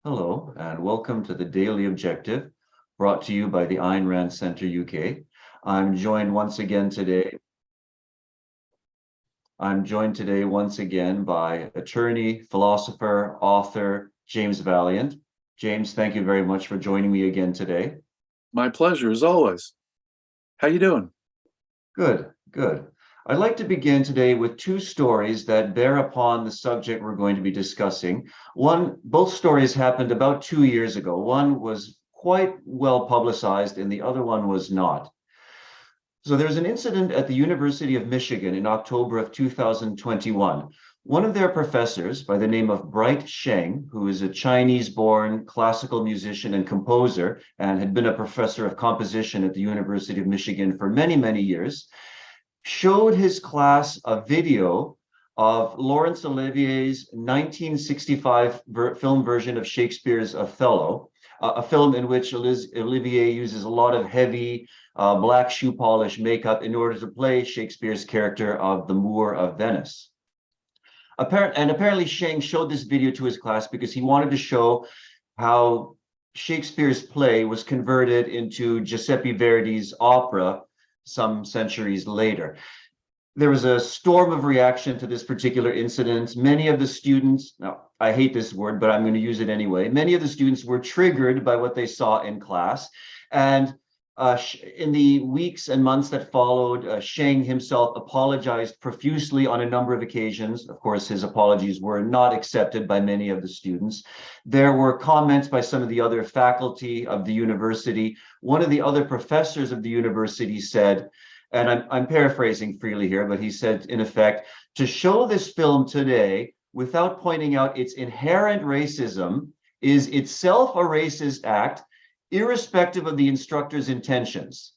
Hello, and welcome to the Daily Objective, brought to you by the Ayn Rand Centre UK. I'm joined today once again by attorney, philosopher, author, James Valliant. James, thank you very much for joining me again today. My pleasure, as always. How you doing? Good, good. I'd like to begin today with two stories that bear upon the subject we're going to be discussing. Both stories happened about 2 years ago. One was quite well publicized and the other one was not. So there was an incident at the University of Michigan in October of 2021. One of their professors by the name of Bright Sheng, who is a Chinese-born classical musician and composer and had been a professor of composition at the University of Michigan for many, many years, showed his class a video of Laurence Olivier's 1965 film version of Shakespeare's Othello, a film in which Olivier uses a lot of heavy black shoe polish makeup in order to play Shakespeare's character of the Moor of Venice. Apparently Sheng showed this video to his class because he wanted to show how Shakespeare's play was converted into Giuseppe Verdi's opera some centuries later. There was a storm of reaction to this particular incident. Many of the students, now I hate this word, but I'm going to use it anyway. Many of the students were triggered by what they saw in class. And in the weeks and months that followed, Sheng himself apologized profusely on a number of occasions. Of course, his apologies were not accepted by many of the students. There were comments by some of the other faculty of the university. One of the other professors of the university said, and I'm paraphrasing freely here, but he said, in effect, to show this film today without pointing out its inherent racism is itself a racist act, irrespective of the instructor's intentions.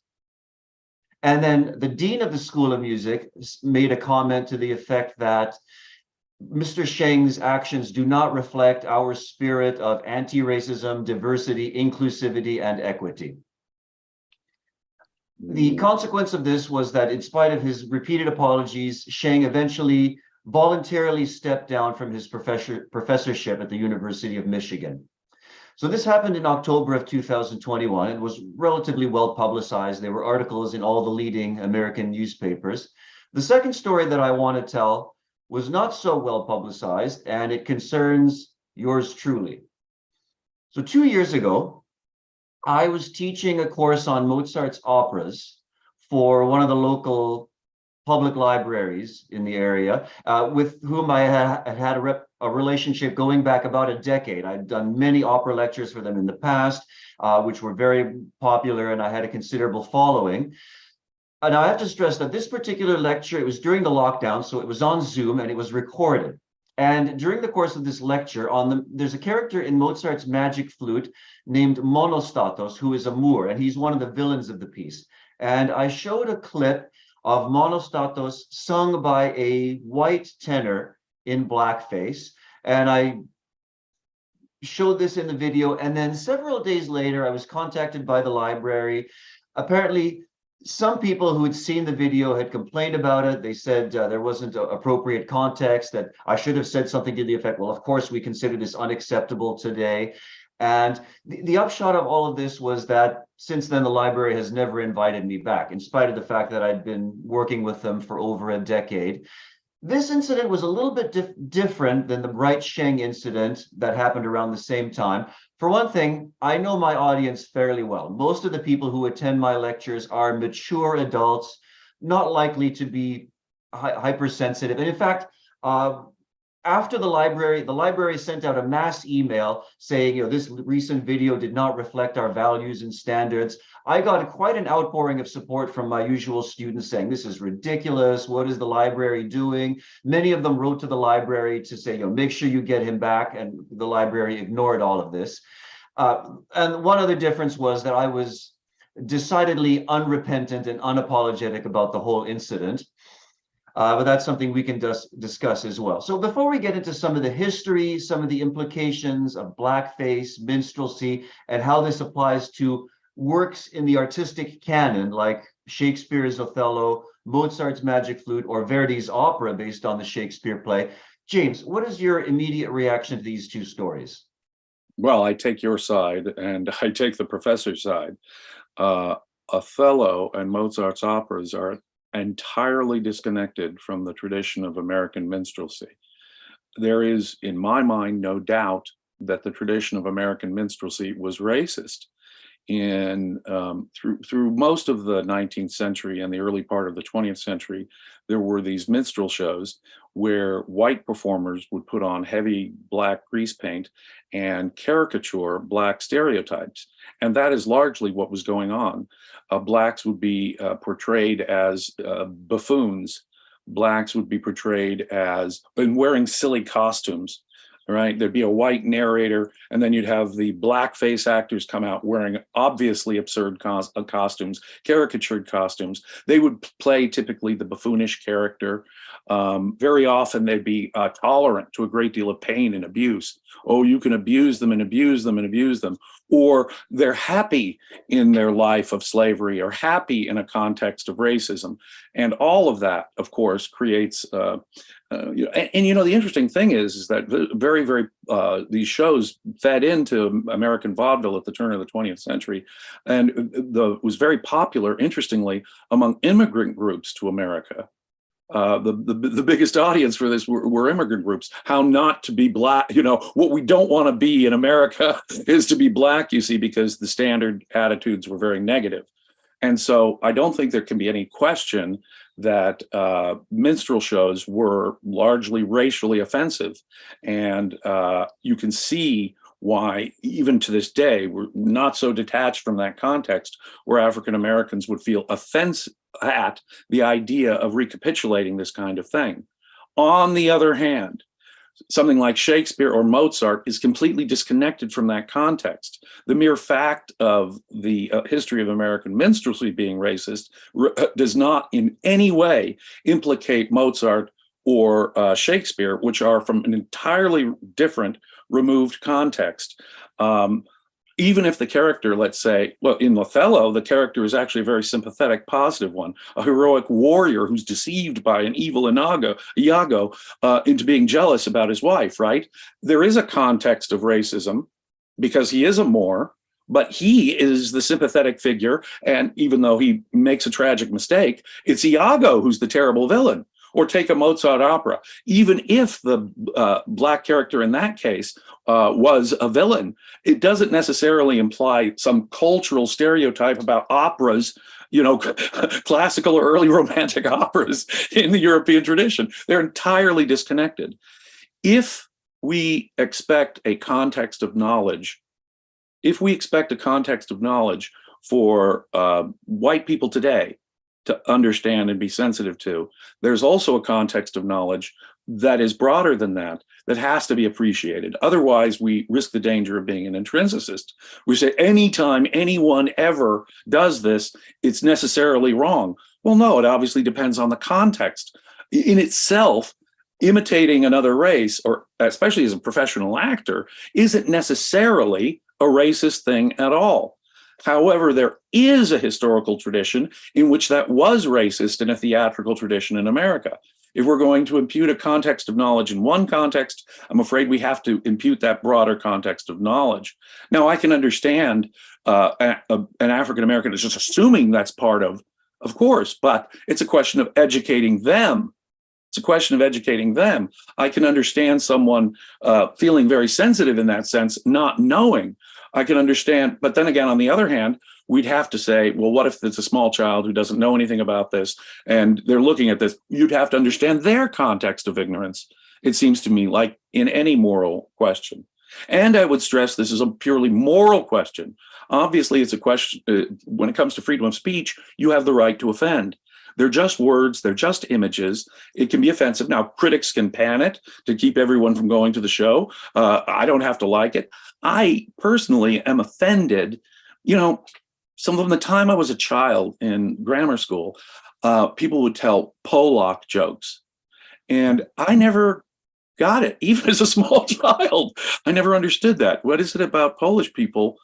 And then the dean of the School of Music made a comment to the effect that Mr. Sheng's actions do not reflect our spirit of anti-racism, diversity, inclusivity, and equity. The consequence of this was that in spite of his repeated apologies, Sheng eventually voluntarily stepped down from his professorship at the University of Michigan. So this happened in October of 2021. It was relatively well publicized. There were articles in all the leading American newspapers. The second story that I want to tell was not so well publicized, and it concerns yours truly. So 2 years ago, I was teaching a course on Mozart's operas for one of the local public libraries in the area, with whom I had a relationship going back about a decade. I'd done many opera lectures for them in the past, which were very popular, and I had a considerable following. And I have to stress that this particular lecture, it was during the lockdown, so it was on Zoom and it was recorded. And during the course of this lecture, there's a character in Mozart's Magic Flute named Monostatos, who is a Moor, and he's one of the villains of the piece. And I showed a clip of Monostatos sung by a white tenor in blackface. And I showed this in the video. And then several days later, I was contacted by the library. Apparently, some people who had seen the video had complained about it. They said there wasn't appropriate context, that I should have said something to the effect, well, of course, we consider this unacceptable today. And the upshot of all of this was that since then, the library has never invited me back, in spite of the fact that I'd been working with them for over a decade. This incident was a little bit different than the Bright Sheng incident that happened around the same time. For one thing, I know my audience fairly well. Most of the people who attend my lectures are mature adults, not likely to be hypersensitive. And in fact, after the library sent out a mass email saying, this recent video did not reflect our values and standards. I got quite an outpouring of support from my usual students saying, this is ridiculous. What is the library doing? Many of them wrote to the library to say, make sure you get him back. And the library ignored all of this. And one other difference was that I was decidedly unrepentant and unapologetic about the whole incident. But that's something we can discuss as well. So before we get into some of the history, some of the implications of blackface, minstrelsy, and how this applies to works in the artistic canon, like Shakespeare's Othello, Mozart's Magic Flute, or Verdi's opera based on the Shakespeare play, James, what is your immediate reaction to these two stories? Well, I take your side and I take the professor's side. Uh, Othello and Mozart's operas are entirely disconnected from the tradition of American minstrelsy. There is, in my mind, no doubt that the tradition of American minstrelsy was racist. Through most of the 19th century and the early part of the 20th century, there were these minstrel shows where white performers would put on heavy black grease paint and caricature black stereotypes. And that is largely what was going on. Blacks would be portrayed as buffoons. Blacks would be portrayed as and wearing silly costumes. Right, there'd be a white narrator, and then you'd have the blackface actors come out wearing obviously absurd costumes, caricatured costumes. They would play typically the buffoonish character. Very often they'd be tolerant to a great deal of pain and abuse. Oh, you can abuse them and abuse them and abuse them. Or they're happy in their life of slavery or happy in a context of racism. And all of that, of course, creates the interesting thing is that these shows fed into American vaudeville at the turn of the 20th century, and was very popular, interestingly, among immigrant groups to America. The biggest audience for this were immigrant groups. How not to be black, what we don't want to be in America is to be black, you see, because the standard attitudes were very negative. And so I don't think there can be any question that minstrel shows were largely racially offensive. And you can see why, even to this day, we're not so detached from that context where African Americans would feel offense at the idea of recapitulating this kind of thing. On the other hand, something like Shakespeare or Mozart is completely disconnected from that context. The mere fact of the history of American minstrelsy being racist does not in any way implicate Mozart or Shakespeare, which are from an entirely different, removed context. Even if the character, let's say, well, in Othello, the character is actually a very sympathetic, positive one, a heroic warrior who's deceived by an evil Iago into being jealous about his wife, right? There is a context of racism because he is a Moor, but he is the sympathetic figure. And even though he makes a tragic mistake, it's Iago who's the terrible villain. Or take a Mozart opera. Even if the black character in that case was a villain, it doesn't necessarily imply some cultural stereotype about operas, classical or early romantic operas in the European tradition. They're entirely disconnected. If we expect a context of knowledge, for white people today, to understand and be sensitive to, there's also a context of knowledge that is broader than that has to be appreciated. Otherwise, we risk the danger of being an intrinsicist. We say anytime anyone ever does this, it's necessarily wrong. Well, no, it obviously depends on the context. In itself, imitating another race, or especially as a professional actor, isn't necessarily a racist thing at all. However, there is a historical tradition in which that was racist in a theatrical tradition in America. If we're going to impute a context of knowledge in one context, I'm afraid we have to impute that broader context of knowledge. Now, I can understand an African American is just assuming that's part of course, but it's a question of educating them. It's a question of educating them. I can understand someone feeling very sensitive in that sense, not knowing. I can understand, but then again, on the other hand, we'd have to say, well, what if it's a small child who doesn't know anything about this and they're looking at this? You'd have to understand their context of ignorance, it seems to me, like in any moral question. And I would stress this is a purely moral question. Obviously, it's a question, when it comes to freedom of speech, you have the right to offend. They're just words, they're just images. It can be offensive. Now, critics can pan it to keep everyone from going to the show. I don't have to like it. I personally am offended. From the time I was a child in grammar school, people would tell Polak jokes. And I never got it, even as a small child. I never understood that. What is it about Polish people?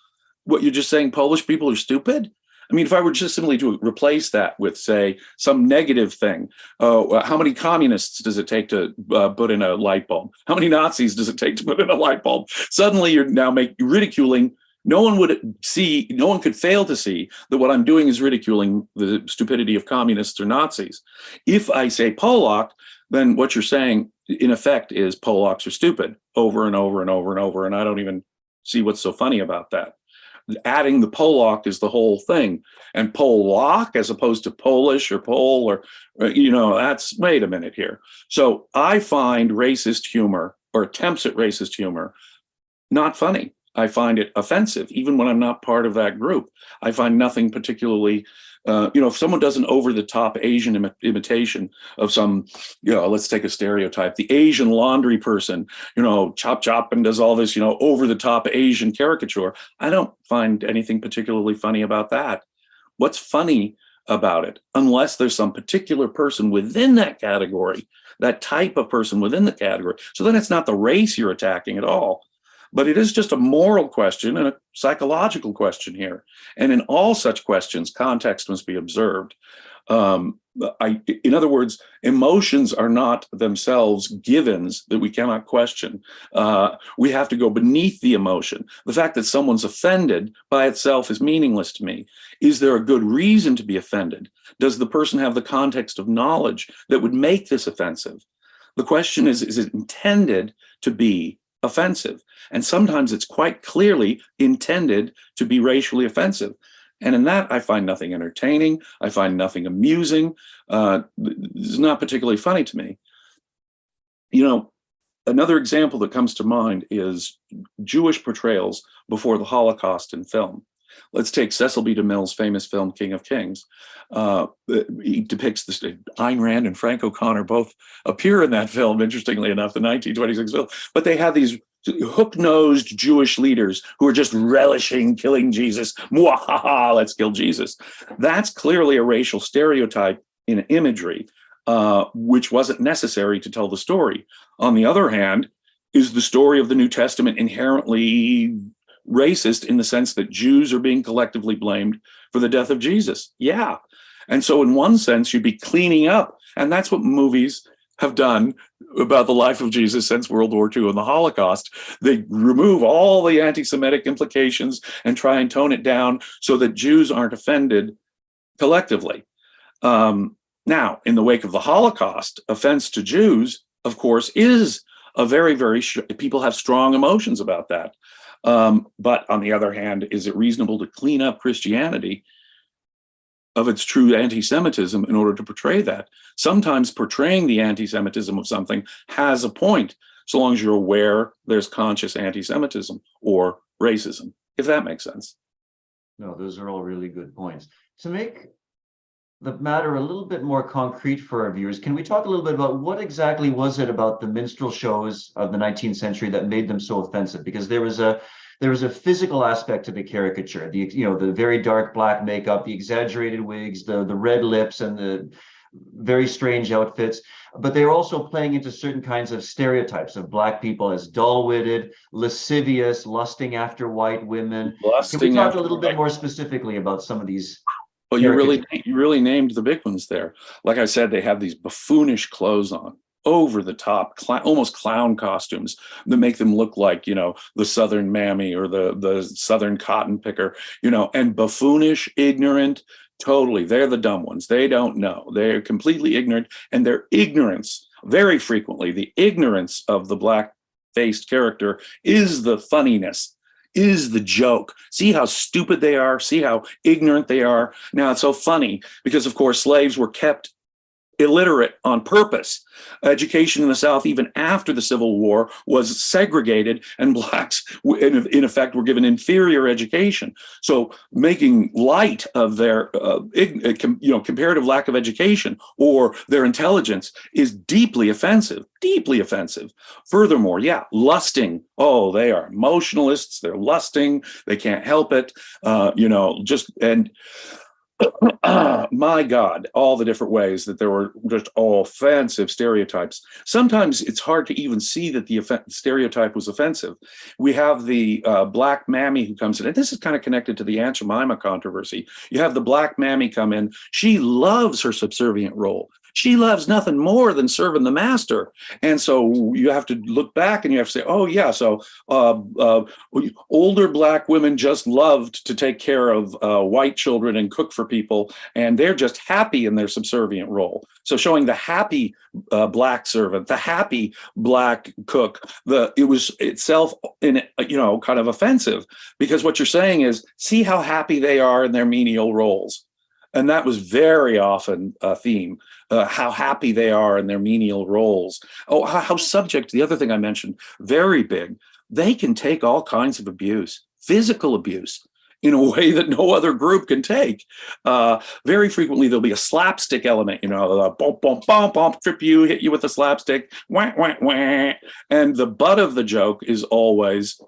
What, you're just saying Polish people are stupid? I mean, if I were just simply to replace that with, say, some negative thing, how many communists does it take to put in a light bulb? How many Nazis does it take to put in a light bulb? Suddenly you're now ridiculing. No one could fail to see that what I'm doing is ridiculing the stupidity of communists or Nazis. If I say Pollock, then what you're saying, in effect, is Pollocks are stupid over and over and over and over, and I don't even see what's so funny about that. Adding the Pollock is the whole thing, and Pollock as opposed to Polish or Pole or that's, wait a minute here. So I find racist humor or attempts at racist humor not funny. I find it offensive, even when I'm not part of that group. I find nothing particularly, if someone does an over-the-top Asian imitation of some, let's take a stereotype, the Asian laundry person, chop and does all this, over-the-top Asian caricature, I don't find anything particularly funny about that. What's funny about it, unless there's some particular person within that category, that type of person within the category, so then it's not the race you're attacking at all. But it is just a moral question and a psychological question here. And in all such questions, context must be observed. In other words, emotions are not themselves givens that we cannot question. We have to go beneath the emotion. The fact that someone's offended by itself is meaningless to me. Is there a good reason to be offended? Does the person have the context of knowledge that would make this offensive? The question is it intended to be offensive? And sometimes it's quite clearly intended to be racially offensive. And in that, I find nothing entertaining. I find nothing amusing. It's not particularly funny to me. Another example that comes to mind is Jewish portrayals before the Holocaust in film. Let's take Cecil B. DeMille's famous film, King of Kings. He depicts this. Ayn Rand and Frank O'Connor both appear in that film, interestingly enough, the 1926 film. But they have these hook-nosed Jewish leaders who are just relishing killing Jesus. Mwahaha, let's kill Jesus. That's clearly a racial stereotype in imagery, which wasn't necessary to tell the story. On the other hand, is the story of the New Testament inherently racist in the sense that Jews are being collectively blamed for the death of Jesus? Yeah. And so in one sense, you'd be cleaning up. And that's what movies have done about the life of Jesus since World War II and the Holocaust. They remove all the anti-Semitic implications and try and tone it down so that Jews aren't offended collectively. Now, in the wake of the Holocaust, offense to Jews, of course, is a very, people have strong emotions about that. But on the other hand, is it reasonable to clean up Christianity of its true anti-Semitism in order to portray that? Sometimes portraying the anti-Semitism of something has a point, so long as you're aware there's conscious anti-Semitism or racism, if that makes sense. No, those are all really good points. To make the matter a little bit more concrete for our viewers, can we talk a little bit about what exactly was it about the minstrel shows of the 19th century that made them so offensive? Because there was a physical aspect to the caricature, the very dark black makeup, the exaggerated wigs, the red lips, and the very strange outfits. But they were also playing into certain kinds of stereotypes of black people as dull-witted, lascivious, lusting after white women. Can we talk a little bit more specifically about some of these? Well, you really named the big ones there. Like I said, they have these buffoonish clothes on, over the top, almost clown costumes that make them look like, the Southern mammy or the Southern cotton picker, and buffoonish, ignorant, totally. They're the dumb ones. They don't know. They're completely ignorant, and their ignorance, very frequently, the ignorance of the black-faced character is the funniness, is the joke. See how stupid they are. See how ignorant they are. Now, it's so funny because, of course, slaves were kept illiterate on purpose. Education in the South, even after the Civil War, was segregated, and blacks, in effect, were given inferior education. So making light of their comparative lack of education or their intelligence is deeply offensive, deeply offensive. Furthermore, lusting. Oh, they are emotionalists. They're lusting. They can't help it. My God, all the different ways that there were just offensive stereotypes. Sometimes it's hard to even see that the stereotype was offensive. We have the black mammy who comes in, and this is kind of connected to the Aunt Jemima controversy. You have the black mammy come in. She loves her subservient role. She loves nothing more than serving the master. And so you have to look back and you have to say, oh, yeah, so older black women just loved to take care of white children and cook for people, and they're just happy in their subservient role. So showing the happy black servant, the happy black cook, it was itself in kind of offensive, because what you're saying is, see how happy they are in their menial roles. And that was very often a theme, how happy they are in their menial roles. Oh, how subject, the other thing I mentioned, very big. They can take all kinds of abuse, physical abuse, in a way that no other group can take. Very frequently, there'll be a slapstick element, bump, bump, bump, bump, trip you, hit you with a slapstick, wah, wah, wah. And the butt of the joke is always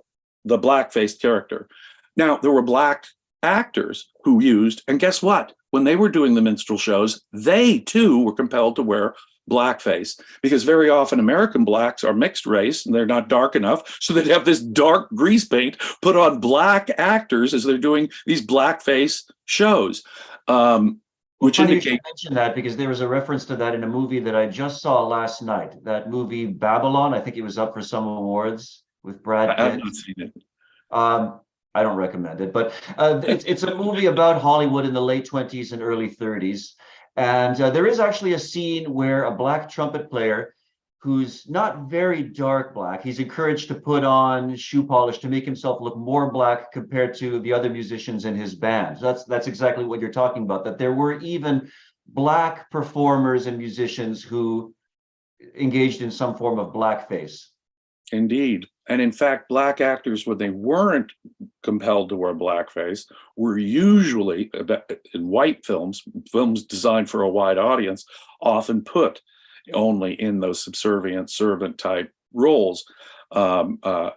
the black-faced character. Now, there were black actors who used, and guess what? When they were doing the minstrel shows, they too were compelled to wear blackface, because very often American blacks are mixed race and they're not dark enough. So they'd have this dark grease paint put on black actors as they're doing these blackface shows. Which Funny you should indicate mention that, because there was a reference to that in a movie that I just saw last night. That movie Babylon, I think it was up for some awards with Brad I have Pitt. not seen it. I don't recommend it, but it's a movie about Hollywood in the late 20s and early 30s. And there is actually a scene where a black trumpet player who's not very dark black, he's encouraged to put on shoe polish to make himself look more black compared to the other musicians in his band. So that's exactly what you're talking about, that there were even black performers and musicians who engaged in some form of blackface. Indeed. And in fact, black actors, when they weren't compelled to wear blackface, were usually, in white films designed for a wide audience, often put only in those subservient servant type roles. Even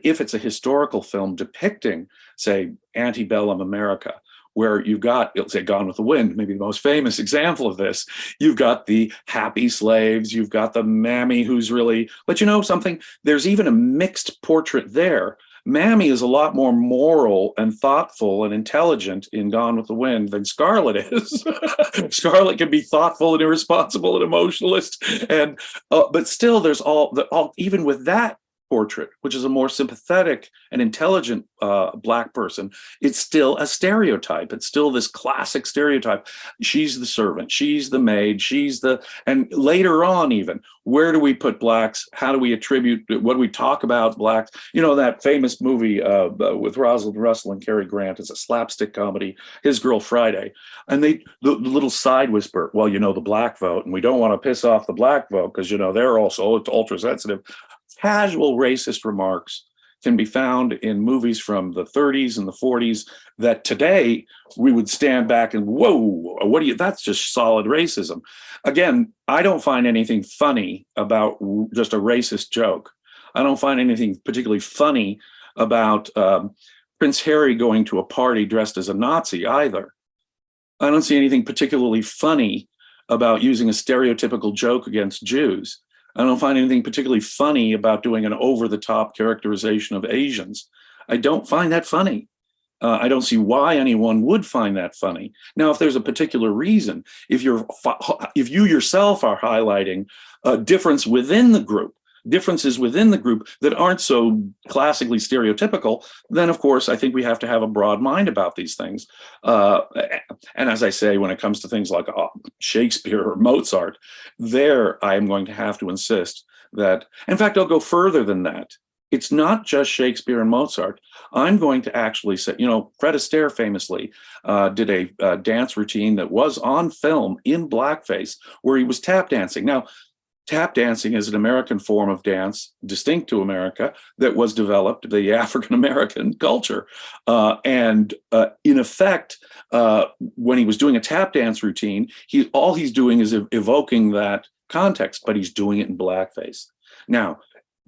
if it's a historical film depicting, say, antebellum America, where you've got, let's say, Gone with the Wind, maybe the most famous example of this. You've got the happy slaves, you've got the mammy who's really, but you know something, there's even a mixed portrait there. Mammy is a lot more moral and thoughtful and intelligent in Gone with the Wind than Scarlett is. Scarlett can be thoughtful and irresponsible and emotionalist, and but still, there's all even with that portrait, which is a more sympathetic and intelligent black person, it's still a stereotype. It's still this classic stereotype. She's the servant, she's the maid, and later on even, where do we put blacks? How do we attribute, what do we talk about blacks? That famous movie with Rosalind Russell and Cary Grant, is a slapstick comedy, His Girl Friday. And the little side whisper, well, the black vote, and we don't want to piss off the black vote because, they're also ultra sensitive. Casual racist remarks can be found in movies from the 30s and the 40s that today we would stand back and, whoa, that's just solid racism. Again, I don't find anything funny about just a racist joke. I don't find anything particularly funny about Prince Harry going to a party dressed as a Nazi either. I don't see anything particularly funny about using a stereotypical joke against Jews. I don't find anything particularly funny about doing an over-the-top characterization of Asians. I don't find that funny. I don't see why anyone would find that funny. Now, if there's a particular reason, if you yourself are highlighting a differences within the group that aren't so classically stereotypical, then of course I think we have to have a broad mind about these things. And as I say, when it comes to things like Shakespeare or Mozart, there I am going to have to insist that, in fact, I'll go further than that. It's not just Shakespeare and Mozart. I'm going to actually say, Fred Astaire famously did a dance routine that was on film in blackface where he was tap dancing. Now, tap dancing is an American form of dance, distinct to America, that was developed, the African-American culture. In effect, when he was doing a tap dance routine, all he's doing is evoking that context, but he's doing it in blackface. Now,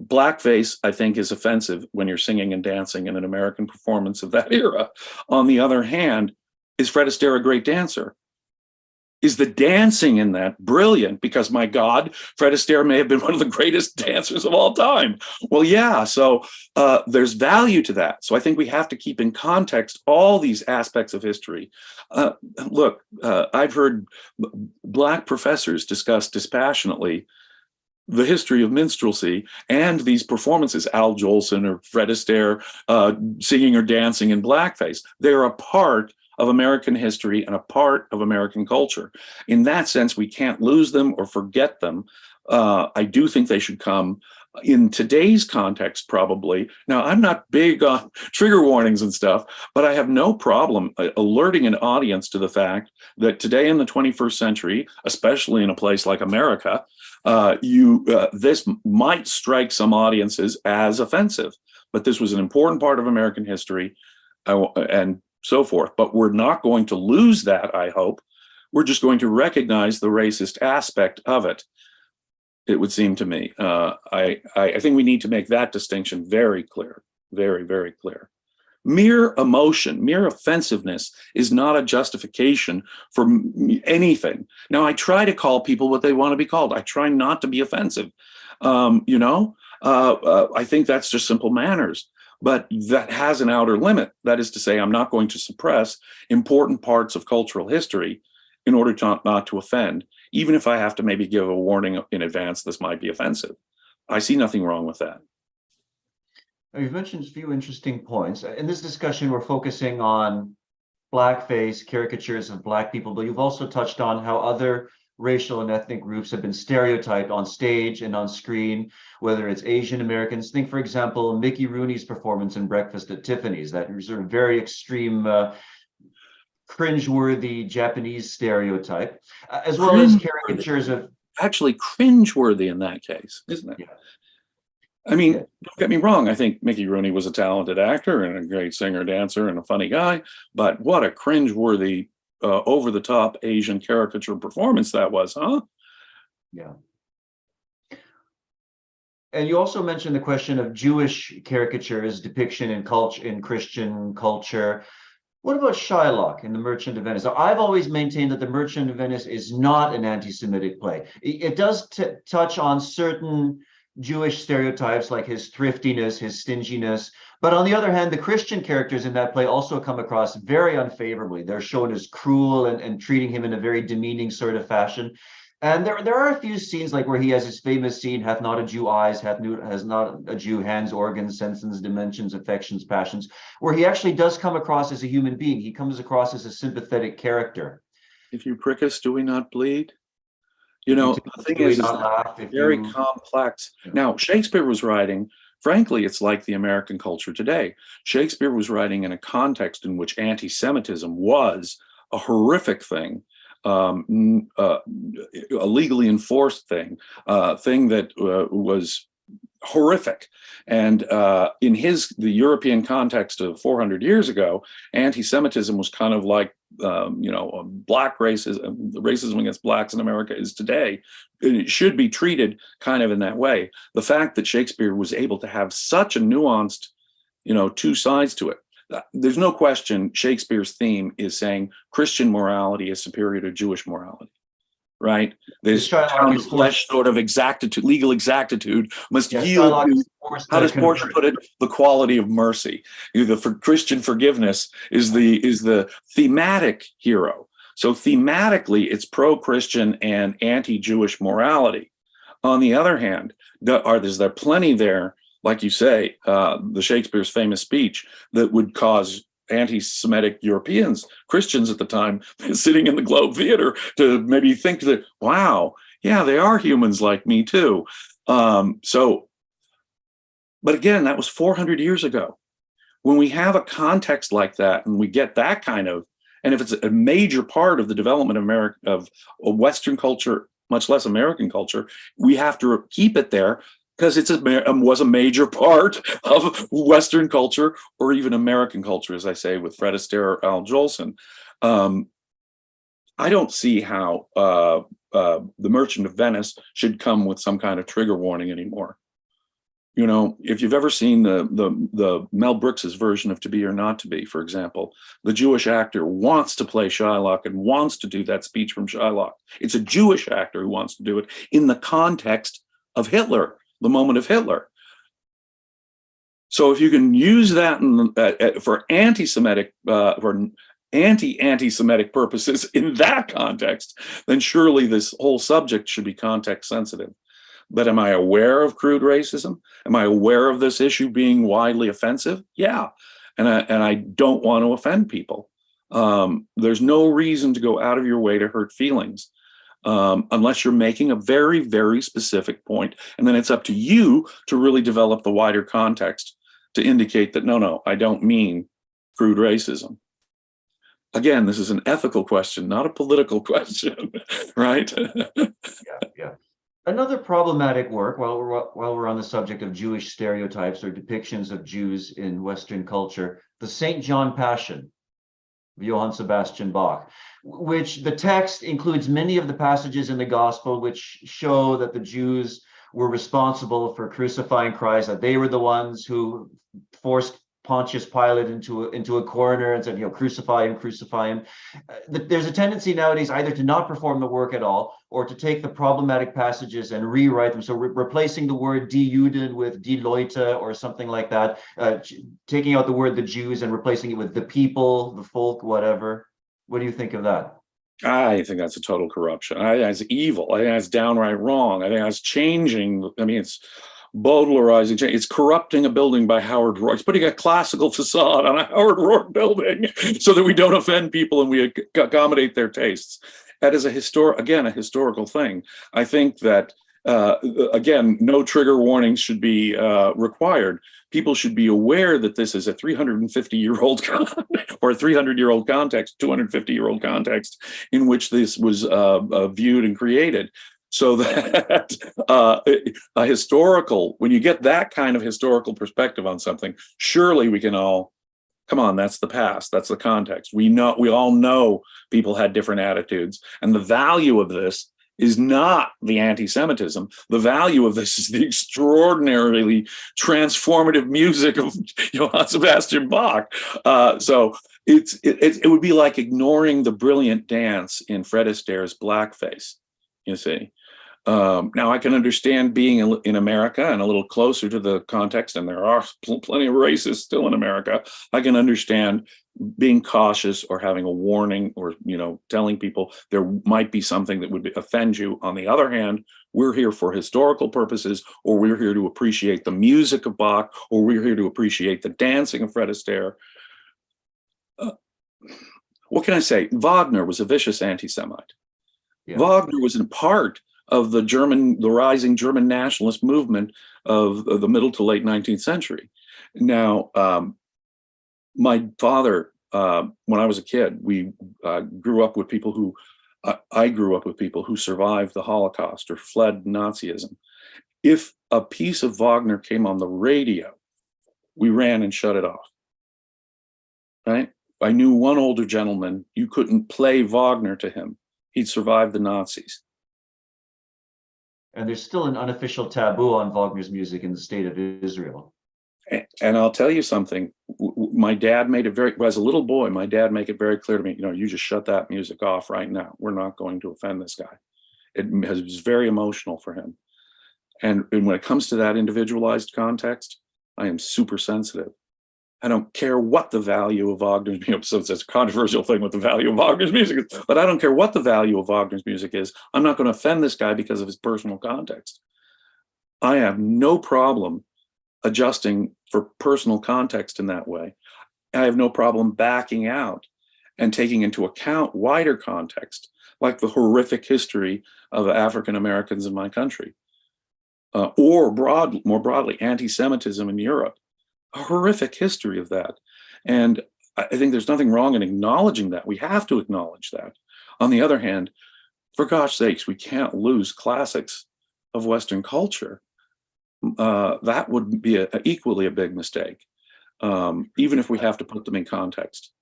blackface, I think, is offensive when you're singing and dancing in an American performance of that era. On the other hand, is Fred Astaire a great dancer? Is the dancing in that brilliant? Because my God, Fred Astaire may have been one of the greatest dancers of all time. Well, yeah, so there's value to that. So I think we have to keep in context all these aspects of history. Look, I've heard Black professors discuss dispassionately the history of minstrelsy and these performances, Al Jolson or Fred Astaire singing or dancing in blackface. They're a part of American history and a part of American culture. In that sense, we can't lose them or forget them. I do think they should come in today's context, probably. Now, I'm not big on trigger warnings and stuff, but I have no problem alerting an audience to the fact that today in the 21st century, especially in a place like America, this might strike some audiences as offensive, but this was an important part of American history and so forth. But we're not going to lose that, I hope. We're just going to recognize the racist aspect of it, it would seem to me. I think we need to make that distinction very clear, very, very clear. Mere emotion, mere offensiveness is not a justification for anything. Now, I try to call people what they want to be called. I try not to be offensive. I think that's just simple manners. But that has an outer limit. That is to say, I'm not going to suppress important parts of cultural history in order to not to offend, even if I have to maybe give a warning in advance this might be offensive. I see nothing wrong with that. You've mentioned a few interesting points. In this discussion, we're focusing on blackface, caricatures of Black people, but you've also touched on how other racial and ethnic groups have been stereotyped on stage and on screen, whether it's Asian Americans. Think, for example, Mickey Rooney's performance in Breakfast at Tiffany's, that sort of very extreme, cringeworthy Japanese stereotype, as well as caricatures of... Actually cringeworthy in that case, isn't it? Yeah. I mean, don't get me wrong. I think Mickey Rooney was a talented actor and a great singer, dancer, and a funny guy. But what a cringeworthy, over-the-top Asian caricature performance that was, huh? Yeah. And you also mentioned the question of Jewish caricatures, depiction in culture, in Christian culture. What about Shylock in The Merchant of Venice? Now, I've always maintained that The Merchant of Venice is not an anti-Semitic play. It does touch on certain Jewish stereotypes like his thriftiness, his stinginess. But on the other hand, the Christian characters in that play also come across very unfavorably. They're shown as cruel and treating him in a very demeaning sort of fashion. And there are a few scenes like where he has his famous scene, hath not a Jew eyes, has not a Jew hands, organs, senses, dimensions, affections, passions, where he actually does come across as a human being. He comes across as a sympathetic character. If you prick us, do we not bleed? You know, the thing is very complex. Now, Shakespeare was writing, frankly, it's like the American culture today. Shakespeare was writing in a context in which anti-Semitism was a horrific thing, a legally enforced thing, thing that was horrific. And in the European context of 400 years ago, anti-Semitism was kind of like, black racism, the racism against blacks in America is today. It should be treated kind of in that way. The fact that Shakespeare was able to have such a nuanced, two sides to it. There's no question Shakespeare's theme is saying Christian morality is superior to Jewish morality. Right? This pound of flesh sort of exactitude, legal exactitude must yield to, how does Portia put it, the quality of mercy. Christian forgiveness is the thematic hero. So thematically, it's pro-Christian and anti-Jewish morality. On the other hand, is there plenty there, like you say, the Shakespeare's famous speech that would cause anti-Semitic Europeans, Christians at the time, sitting in the Globe Theater to maybe think that, wow, yeah, they are humans like me too. But again, that was 400 years ago. When we have a context like that and we get that kind of, and if it's a major part of the development of Western culture, much less American culture, we have to keep it there because it was a major part of Western culture or even American culture, as I say, with Fred Astaire or Al Jolson. I don't see how The Merchant of Venice should come with some kind of trigger warning anymore. You know, if you've ever seen the Mel Brooks's version of To Be or Not to Be, for example, the Jewish actor wants to play Shylock and wants to do that speech from Shylock. It's a Jewish actor who wants to do it in the context of Hitler, the moment of Hitler. So if you can use that for anti-Semitic, for anti-Semitic purposes in that context, then surely this whole subject should be context sensitive. But am I aware of crude racism? Am I aware of this issue being widely offensive? Yeah, and I don't want to offend people. There's no reason to go out of your way to hurt feelings, unless you're making a very, very specific point. And then it's up to you to really develop the wider context to indicate that, no, I don't mean crude racism. Again, this is an ethical question, not a political question, right? Yeah. Another problematic work, while we're on the subject of Jewish stereotypes or depictions of Jews in Western culture, the St. John Passion of Johann Sebastian Bach, which the text includes many of the passages in the gospel which show that the Jews were responsible for crucifying Christ, that they were the ones who forced Pontius Pilate into a corner and said, crucify him. There's a tendency nowadays either to not perform the work at all or to take the problematic passages and rewrite them. So replacing the word die Juden with die Leute or something like that, taking out the word the Jews and replacing it with the people, the folk, whatever. What do you think of that? I think that's a total corruption. I think that's evil. I think that's downright wrong. I think that's changing. I mean, it's Baudelarizing. It's corrupting a building by Howard Roark. It's putting a classical facade on a Howard Roark building so that we don't offend people and we accommodate their tastes. That is a historical thing. I think that, again, no trigger warnings should be required. People should be aware that this is a 350-year-old or a 300-year-old context, 250-year-old context in which this was viewed and created. So that a historical, when you get that kind of historical perspective on something, surely we can all, come on, that's the past, that's the context. We all know people had different attitudes, and the value of this is not the anti-Semitism. The value of this is the extraordinarily transformative music of Johann Sebastian Bach. So it would be like ignoring the brilliant dance in Fred Astaire's Blackface. You see, now I can understand being in America and a little closer to the context, and there are plenty of racists still in America. I can understand being cautious or having a warning or, telling people there might be something that would offend you. On the other hand, we're here for historical purposes, or we're here to appreciate the music of Bach, or we're here to appreciate the dancing of Fred Astaire. What can I say? Wagner was a vicious anti-Semite. Yeah. Wagner was a part of the rising German nationalist movement of the middle to late 19th century. Now, my father, when I was a kid, I grew up with people who survived the Holocaust or fled Nazism. If a piece of Wagner came on the radio, we ran and shut it off, right? I knew one older gentleman, you couldn't play Wagner to him. He'd survived the Nazis. And there's still an unofficial taboo on Wagner's music in the state of Israel. And I'll tell you something, my dad made it as a little boy, my dad made it very clear to me, you just shut that music off right now. We're not going to offend this guy. It was very emotional for him. And when it comes to that individualized context, I am super sensitive. I don't care what the value of Wagner's music, so it's a controversial thing what the value of Wagner's music is, but I don't care what the value of Wagner's music is. I'm not going to offend this guy because of his personal context. I have no problem adjusting for personal context in that way. I have no problem backing out and taking into account wider context, like the horrific history of African Americans in my country, or more broadly, anti-Semitism in Europe. A horrific history of that. And I think there's nothing wrong in acknowledging that. We have to acknowledge that. On the other hand, for gosh sakes, we can't lose classics of Western culture. That would be equally a big mistake, even if we have to put them in context.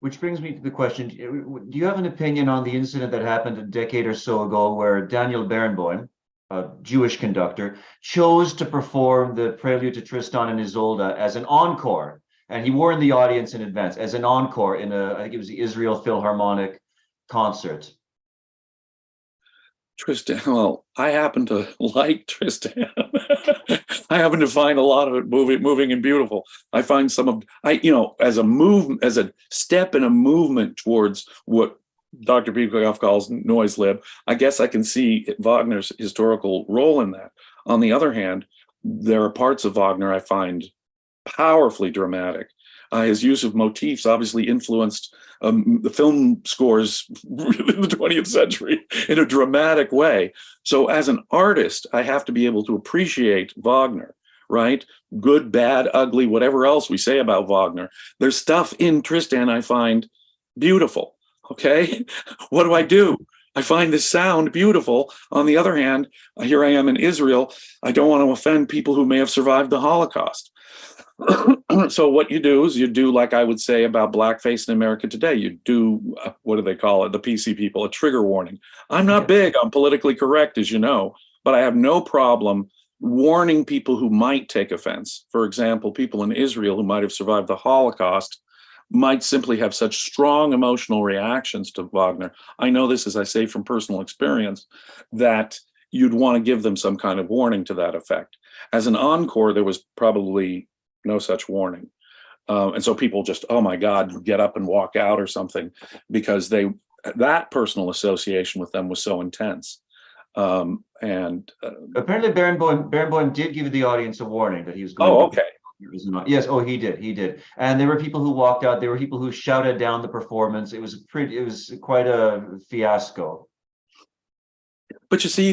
Which brings me to the question, do you have an opinion on the incident that happened a decade or so ago where Daniel Barenboim, a Jewish conductor, chose to perform the Prelude to Tristan and Isolde as an encore. And he warned the audience in advance as an encore in I think it was the Israel Philharmonic concert. Tristan, well, I happen to like Tristan. I happen to find a lot of it moving and beautiful. I find some of, as a movement, as a step in a movement towards what Dr. Peikoff calls noise lib, I guess I can see Wagner's historical role in that. On the other hand, there are parts of Wagner I find powerfully dramatic. His use of motifs obviously influenced the film scores in the 20th century in a dramatic way. So as an artist, I have to be able to appreciate Wagner, right? Good, bad, ugly, whatever else we say about Wagner. There's stuff in Tristan I find beautiful, okay? What do? I find this sound beautiful. On the other hand, here I am in Israel. I don't want to offend people who may have survived the Holocaust. So what you do is you do, like I would say about blackface in America today, you do, what do they call it? The PC people, a trigger warning. I'm not big on politically correct, as you know, but I have no problem warning people who might take offense. For example, people in Israel who might have survived the Holocaust might simply have such strong emotional reactions to Wagner. I know this, as I say, from personal experience, that you'd want to give them some kind of warning to that effect. As an encore, there was probably no such warning. And so people just, oh my God, get up and walk out or something, because that personal association with them was so intense. Apparently Barenboim did give the audience a warning that he was going Oh, to. okay. Yes, he did. And there were people who walked out, there were people who shouted down the performance. It was quite a fiasco. But you see,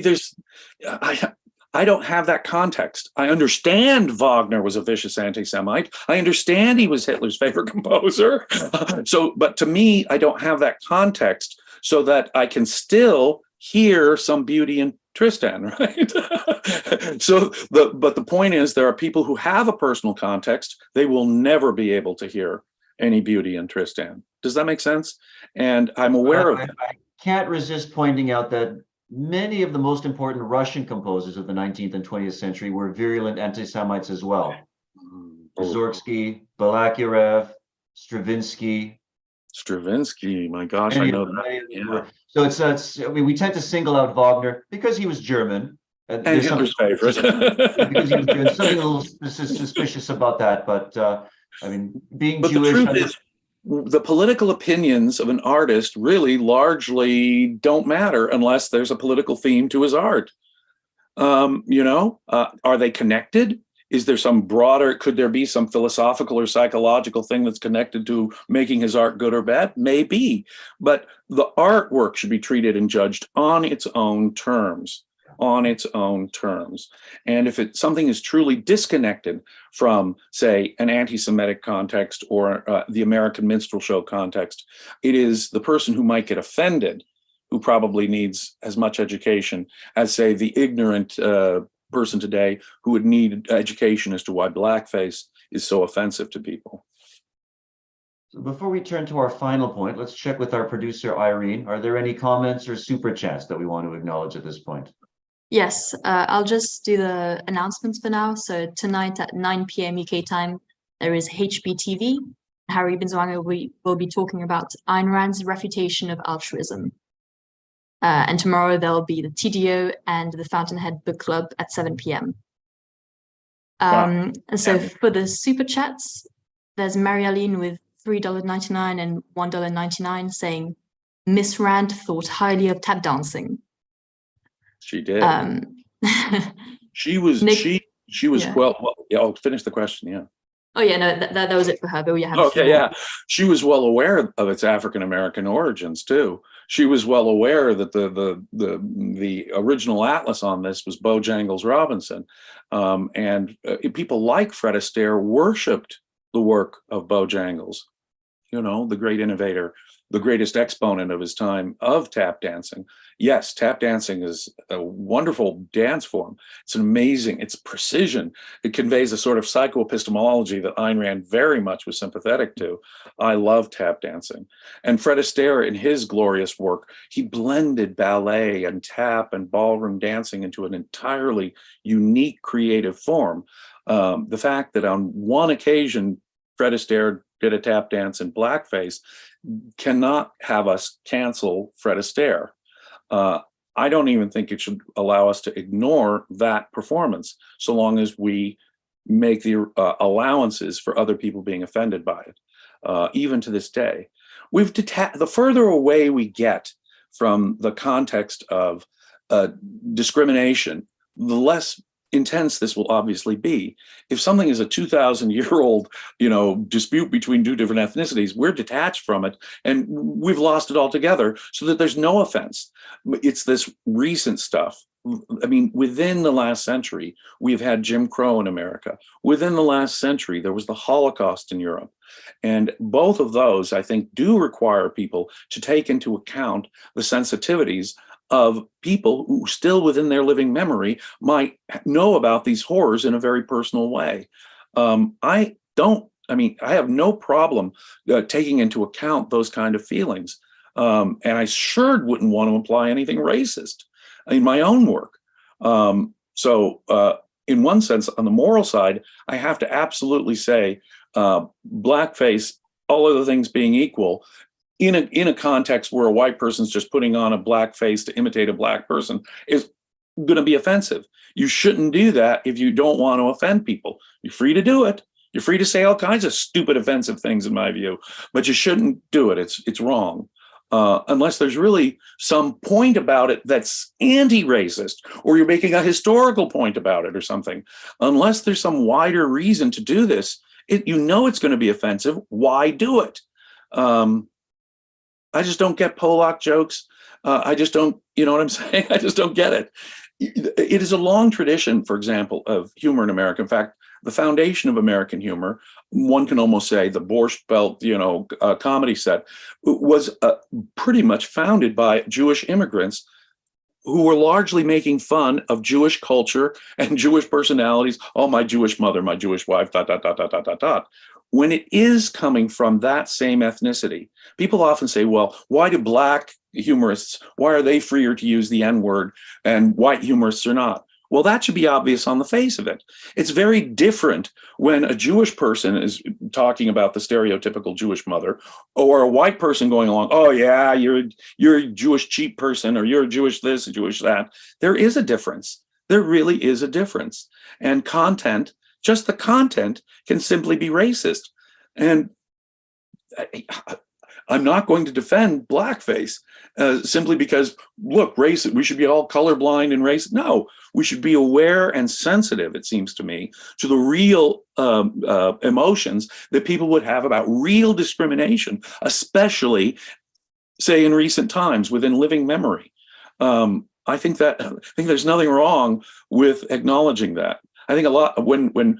I don't have that context. I understand Wagner was a vicious anti-Semite. I understand he was Hitler's favorite composer. But to me, I don't have that context so that I can still hear some beauty in Tristan, right? But the point is, there are people who have a personal context. They will never be able to hear any beauty in Tristan. Does that make sense? And I'm aware of that. I can't resist pointing out that many of the most important Russian composers of the 19th and 20th century were virulent anti-Semites as well. Mussorgsky, Balakirev, Stravinsky. My gosh, I know that. Yeah. So I mean, we tend to single out Wagner because he was German. And Hitler's favorite. Because he was German. Something a little suspicious about that. But I mean, being Jewish. The truth is, the political opinions of an artist really largely don't matter unless there's a political theme to his art. Are they connected? Is there some broader, could there be some philosophical or psychological thing that's connected to making his art good or bad? Maybe, but the artwork should be treated and judged on its own terms. And if something is truly disconnected from, say, an anti-Semitic context or the American minstrel show context, it is the person who might get offended who probably needs as much education as, say, the ignorant person today who would need education as to why blackface is so offensive to people. So before we turn to our final point, let's check with our producer, Irene. Are there any comments or super chats that we want to acknowledge at this point? Yes, I'll just do the announcements for now. So tonight at 9 p.m. UK time, there is HBTV. Harry Binswanger will be talking about Ayn Rand's refutation of altruism. And tomorrow there'll be the TDO and the Fountainhead Book Club at 7 p.m. And so for the super chats, there's Mary-Aline with $3.99 and $1.99 saying, Miss Rand thought highly of tap dancing. She did. She was yeah. well, yeah, I'll finish the question. Yeah. Oh yeah, no, that was it for her. But we have okay, yeah. She was well aware of its African American origins too. She was well aware that the original atlas on this was Bojangles Robinson, and people like Fred Astaire worshipped the work of Bojangles, the great innovator the greatest exponent of his time of tap dancing. Yes, tap dancing is a wonderful dance form. It's amazing. It's precision. It conveys a sort of psychoepistemology that Ayn Rand very much was sympathetic to. I love tap dancing. And Fred Astaire, in his glorious work, he blended ballet and tap and ballroom dancing into an entirely unique creative form. The fact that on one occasion, Fred Astaire did a tap dance in blackface cannot have us cancel Fred Astaire. I don't even think it should allow us to ignore that performance, so long as we make the allowances for other people being offended by it. Even to this day, the further away we get from the context of discrimination, the less intense this will obviously be. If something is a 2,000-year-old, dispute between two different ethnicities, we're detached from it and we've lost it altogether, so that there's no offense. It's this recent stuff. I mean, within the last century, we've had Jim Crow in America. Within the last century, there was the Holocaust in Europe. And both of those, I think, do require people to take into account the sensitivities of people who still within their living memory might know about these horrors in a very personal way. I have no problem taking into account those kind of feelings. And I sure wouldn't want to imply anything racist in my own work. So in one sense, on the moral side, I have to absolutely say blackface, all other things being equal, in a context where a white person's just putting on a black face to imitate a black person, is going to be offensive. You shouldn't do that if you don't want to offend people. You're free to do it. You're free to say all kinds of stupid, offensive things, in my view, but you shouldn't do it. It's wrong. Unless there's really some point about it that's anti-racist, or you're making a historical point about it or something. Unless there's some wider reason to do this, it's going to be offensive. Why do it? I just don't get Polak jokes. I just don't, you know what I'm saying? I just don't get it. It is a long tradition, for example, of humor in America. In fact, the foundation of American humor, one can almost say the Borscht Belt, comedy set, was pretty much founded by Jewish immigrants who were largely making fun of Jewish culture and Jewish personalities. Oh, my Jewish mother, my Jewish wife, ... When it is coming from that same ethnicity, people often say, well, why do black humorists, why are they freer to use the N-word and white humorists are not? Well, that should be obvious on the face of it. It's very different when a Jewish person is talking about the stereotypical Jewish mother, or a white person going along, oh yeah, you're a Jewish cheap person, or you're a Jewish this, a Jewish that. There is a difference. There really is a difference. And content, just the content, can simply be racist. And I'm not going to defend blackface simply because, look, race, we should be all colorblind and racist. No, we should be aware and sensitive, it seems to me, to the real emotions that people would have about real discrimination, especially, say, in recent times, within living memory. I think there's nothing wrong with acknowledging that. I think a lot when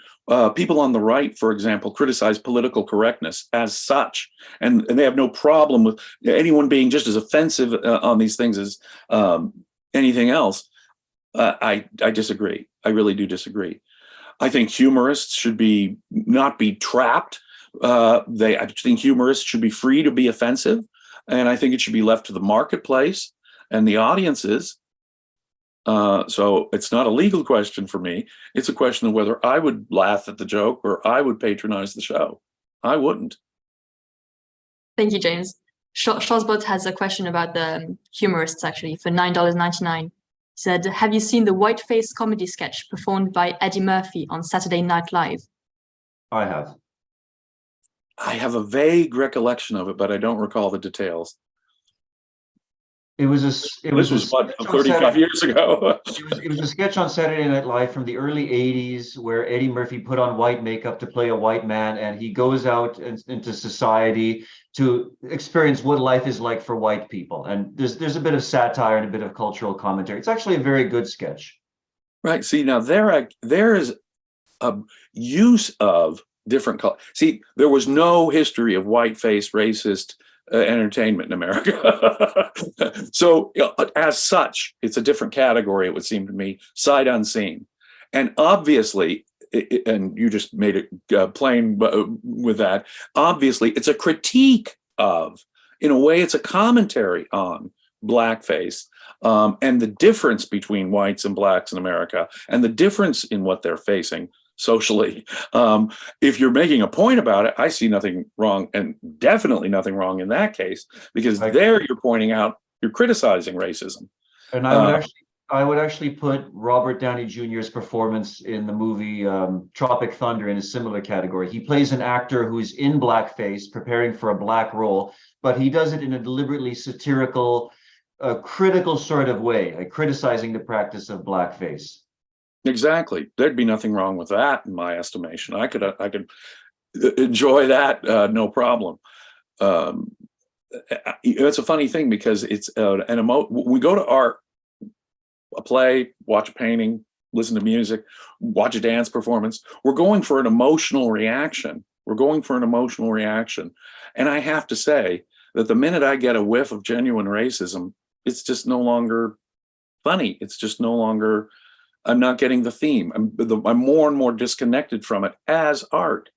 people on the right, for example, criticize political correctness as such, and they have no problem with anyone being just as offensive on these things as anything else, I disagree. I really do disagree. I think humorists should not be trapped. I think humorists should be free to be offensive, and I think it should be left to the marketplace and the audiences. So it's not a legal question for me. It's a question of whether I would laugh at the joke or I would patronize the show. I wouldn't. Thank you, James. Shosbot has a question about the humorists, actually, for $9.99. He said, have you seen the whiteface comedy sketch performed by Eddie Murphy on Saturday Night Live? I have. I have a vague recollection of it, but I don't recall the details. It was what, 35 years ago. It was a sketch on Saturday Night Live from the early 80s where Eddie Murphy put on white makeup to play a white man, and he goes out into society to experience what life is like for white people. And there's a bit of satire and a bit of cultural commentary. It's actually a very good sketch. Right. See, now there is a use of different color. See, there was no history of whiteface racist entertainment in America. So as such, it's a different category, it would seem to me, sight unseen. And obviously, and you just made it plain with that, obviously it's a critique of, in a way, it's a commentary on blackface, and the difference between whites and blacks in America, and the difference in what they're facing socially. If you're making a point about it, I see nothing wrong, and definitely nothing wrong in that case, because there you're pointing out, you're criticizing racism. And I would actually put Robert Downey Jr.'s performance in the movie Tropic Thunder in a similar category. He plays an actor who's in blackface, preparing for a black role, but he does it in a deliberately satirical, critical sort of way, like criticizing the practice of blackface. Exactly. There'd be nothing wrong with that, in my estimation. I could enjoy that, no problem. It's a funny thing because it's we go to art, a play, watch a painting, listen to music, watch a dance performance. We're going for an emotional reaction. We're going for an emotional reaction. And I have to say that the minute I get a whiff of genuine racism, it's just no longer funny. It's just no longer, I'm not getting the theme. I'm more and more disconnected from it as art,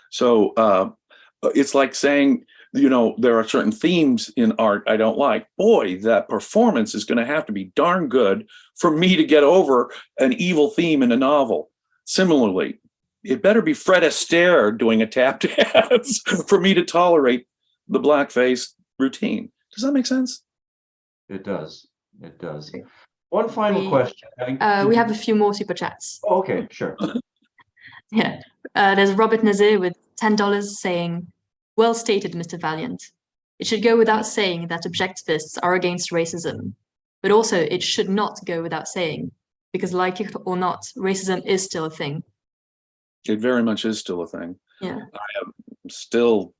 So it's like saying, there are certain themes in art I don't like. Boy, that performance is going to have to be darn good for me to get over an evil theme in a novel. Similarly, it better be Fred Astaire doing a tap dance for me to tolerate the blackface routine. Does that make sense? It does. It does. One final question. We have a few more super chats. Oh, okay, sure. Yeah. There's Robert Nazir with $10 saying, "Well stated, Mr. Valliant. It should go without saying that objectivists are against racism, but also it should not go without saying, because like it or not, racism is still a thing." It very much is still a thing. Yeah. I have still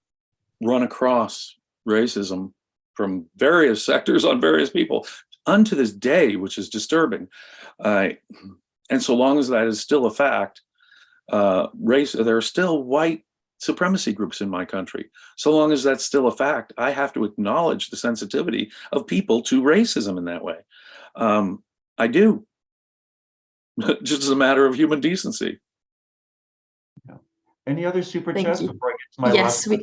run across racism from various sectors on various people unto this day, which is disturbing. And so long as that is still a fact, there are still white supremacy groups in my country. So long as that's still a fact, I have to acknowledge the sensitivity of people to racism in that way. I do, just as a matter of human decency. Yeah. Any other super Thank chats you. before I get to my Yes, last?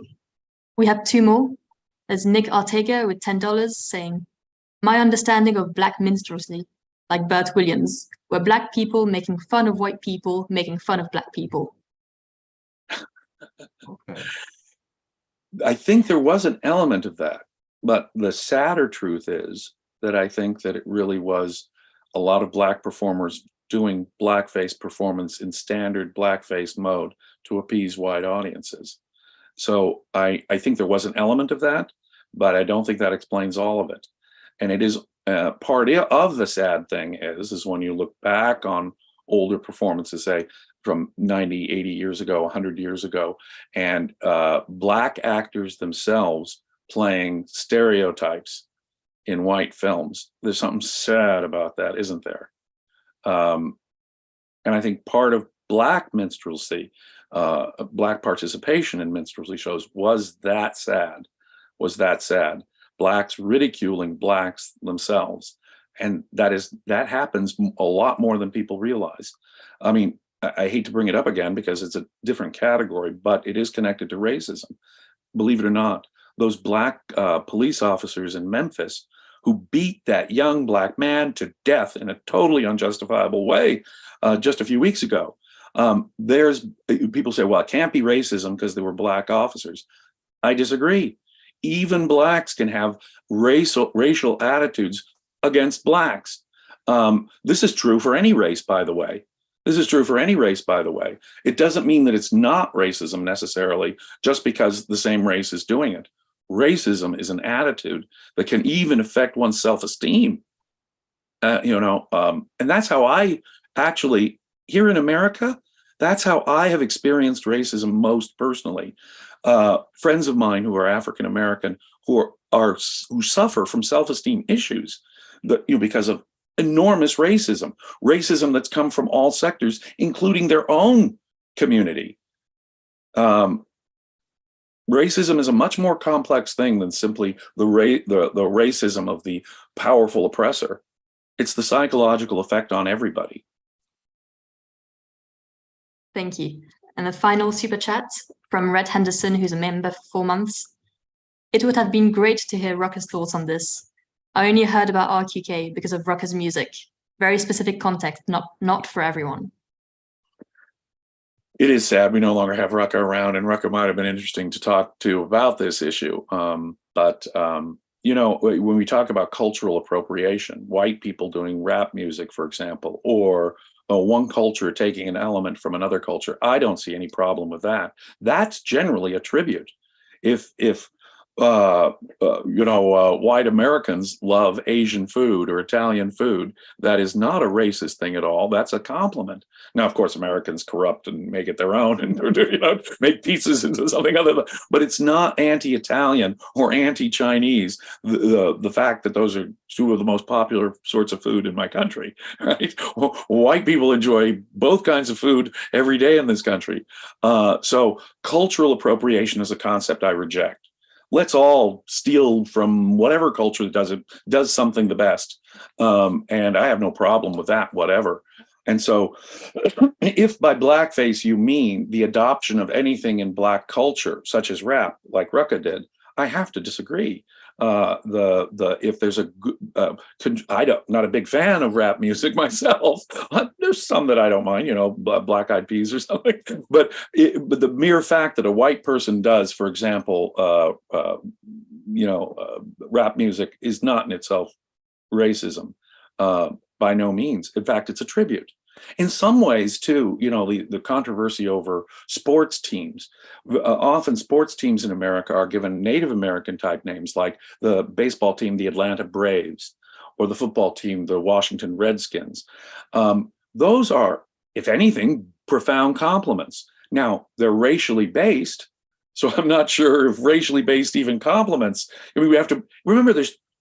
we have two more. There's Nick Ortega with $10 saying, "My understanding of black minstrelsy, like Bert Williams, were black people making fun of white people, making fun of black people." Okay. I think there was an element of that, but the sadder truth is that I think that it really was a lot of black performers doing blackface performance in standard blackface mode to appease white audiences. So I think there was an element of that, but I don't think that explains all of it. And it is part of the sad thing is when you look back on older performances, say from 90, 80 years ago, 100 years ago, and black actors themselves playing stereotypes in white films. There's something sad about that, isn't there? And I think part of black minstrelsy, black participation in minstrelsy shows was that sad. Blacks ridiculing blacks themselves. And that happens a lot more than people realize. I mean, I hate to bring it up again because it's a different category, but it is connected to racism. Believe it or not, those black police officers in Memphis who beat that young black man to death in a totally unjustifiable way just a few weeks ago. There's people say, well, it can't be racism because they were black officers. I disagree. Even blacks can have racial attitudes against blacks. This is true for any race, by the way. It doesn't mean that it's not racism necessarily just because the same race is doing it. Racism is an attitude that can even affect one's self-esteem. And that's how I actually, here in America, that's how I have experienced racism most personally. Friends of mine who are African American who suffer from self-esteem issues because of enormous racism that's come from all sectors, including their own community. Racism is a much more complex thing than simply the racism of the powerful oppressor. It's the psychological effect on everybody. Thank you. And the final super chat from Red Henderson, who's a member for 4 months. It would have been great to hear Rucker's thoughts on this. I only heard about ARCUK because of Rucker's music. Very specific context, not for everyone. It is sad we no longer have Rucker around, and Rucker might have been interesting to talk to about this issue. You know, when we talk about cultural appropriation, white people doing rap music, for example, or one culture taking an element from another culture, I don't see any problem with that. That's generally a tribute. If white Americans love Asian food or Italian food, that is not a racist thing at all. That's a compliment. Now, of course, Americans corrupt and make it their own and make pizzas into something other than, but it's not anti-Italian or anti-Chinese. The fact that those are two of the most popular sorts of food in my country, right? White people enjoy both kinds of food every day in this country. So cultural appropriation is a concept I reject. Let's all steal from whatever culture that does something the best. And I have no problem with that, whatever. And so if by blackface you mean the adoption of anything in Black culture, such as rap, like Rucka did, I have to disagree. If there's not a big fan of rap music myself. There's some that I don't mind, Black Eyed Peas or something. But the mere fact that a white person does, for example, rap music is not in itself racism, by no means. In fact, it's a tribute. In some ways, too, the controversy over sports teams. Often sports teams in America are given Native American type names, like the baseball team, the Atlanta Braves, or the football team, the Washington Redskins. Those are, if anything, profound compliments. Now, they're racially based, so I'm not sure if racially based even compliments. I mean, we have to remember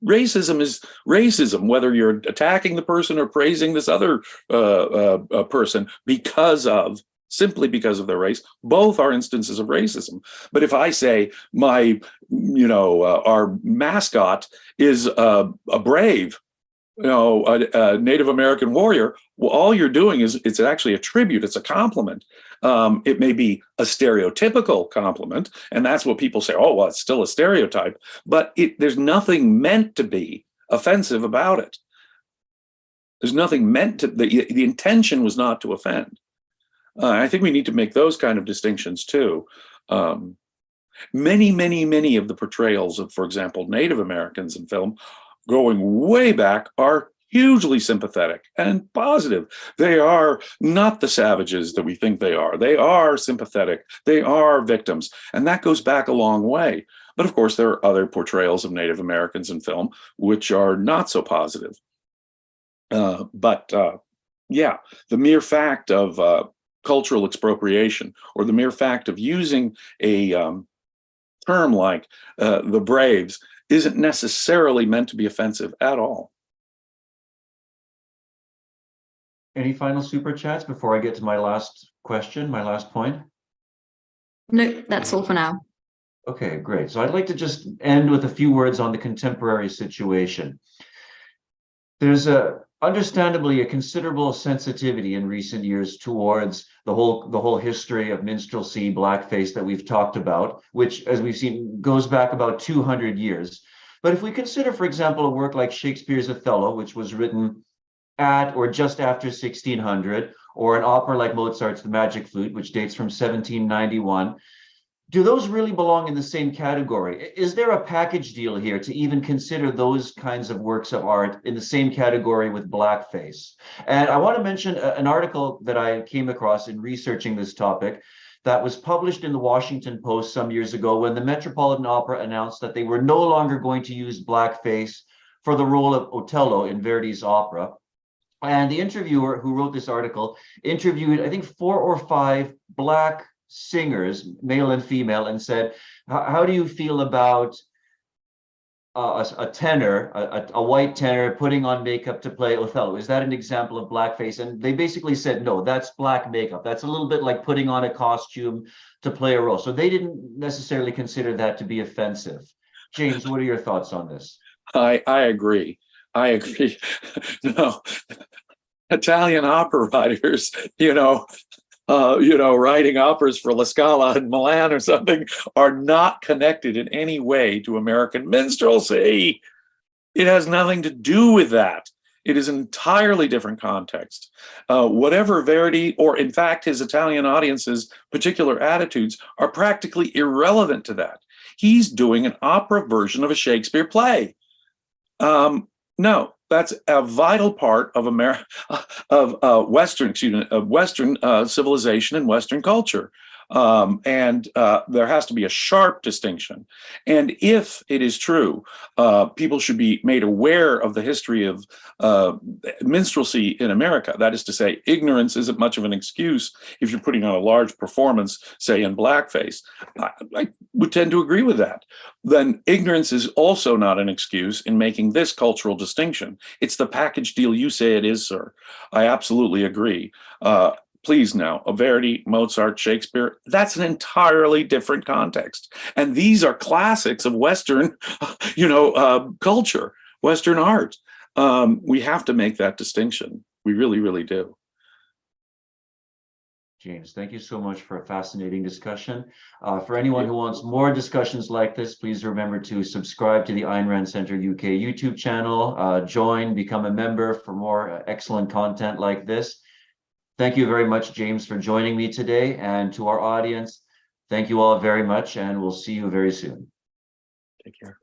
racism is racism, whether you're attacking the person or praising this other person simply because of their race. Both are instances of racism. But if I say our mascot is a brave, a Native American warrior, well, all you're doing is it's actually a tribute. It's a compliment. It may be a stereotypical compliment, and that's what people say. Oh, well, it's still a stereotype, but there's nothing meant to be offensive about it. There's nothing meant to. The intention was not to offend. I think we need to make those kind of distinctions too. Many, many, many of the portrayals of, for example, Native Americans in film, going way back, are hugely sympathetic and positive. They are not the savages that we think they are. They are sympathetic. They are victims. And that goes back a long way. But of course, there are other portrayals of Native Americans in film which are not so positive. Yeah, the mere fact of cultural expropriation, or the mere fact of using a term like the Braves, isn't necessarily meant to be offensive at all. Any final super chats before I get to my last question, my last point? No, that's all for now. Okay, great. So I'd like to just end with a few words on the contemporary situation. There's understandably a considerable sensitivity in recent years towards the whole history of minstrelsy, blackface that we've talked about, which, as we've seen, goes back about 200 years. But if we consider, for example, a work like Shakespeare's Othello, which was written at or just after 1600, or an opera like Mozart's The Magic Flute, which dates from 1791, do those really belong in the same category? Is there a package deal here to even consider those kinds of works of art in the same category with blackface? And I want to mention an article that I came across in researching this topic that was published in the Washington Post some years ago, when the Metropolitan Opera announced that they were no longer going to use blackface for the role of Othello in Verdi's opera. And the interviewer who wrote this article interviewed, I think, 4 or 5 Black singers, male and female, and said, how do you feel about a tenor, a white tenor putting on makeup to play Othello? Is that an example of blackface? And they basically said, no, that's black makeup. That's a little bit like putting on a costume to play a role. So they didn't necessarily consider that to be offensive. James, what are your thoughts on this? I agree. I agree. No, Italian opera writers, writing operas for La Scala in Milan or something, are not connected in any way to American minstrelsy. It has nothing to do with that. It is an entirely different context. Whatever Verdi, or in fact his Italian audience's particular attitudes, are practically irrelevant to that. He's doing an opera version of a Shakespeare play. No, that's a vital part of Western civilization and Western culture. And there has to be a sharp distinction. And if it is true, people should be made aware of the history of minstrelsy in America. That is to say, ignorance isn't much of an excuse if you're putting on a large performance, say in blackface. I would tend to agree with that. Then ignorance is also not an excuse in making this cultural distinction. It's the package deal you say it is, sir. I absolutely agree. Please now, Verdi, Mozart, Shakespeare, that's an entirely different context. And these are classics of Western, culture, Western art. We have to make that distinction. We really, really do. James, thank you so much for a fascinating discussion. For anyone who wants more discussions like this, please remember to subscribe to the Ayn Rand Center UK YouTube channel, become a member for more excellent content like this. Thank you very much, James, for joining me today. And to our audience, thank you all very much, and we'll see you very soon. Take care.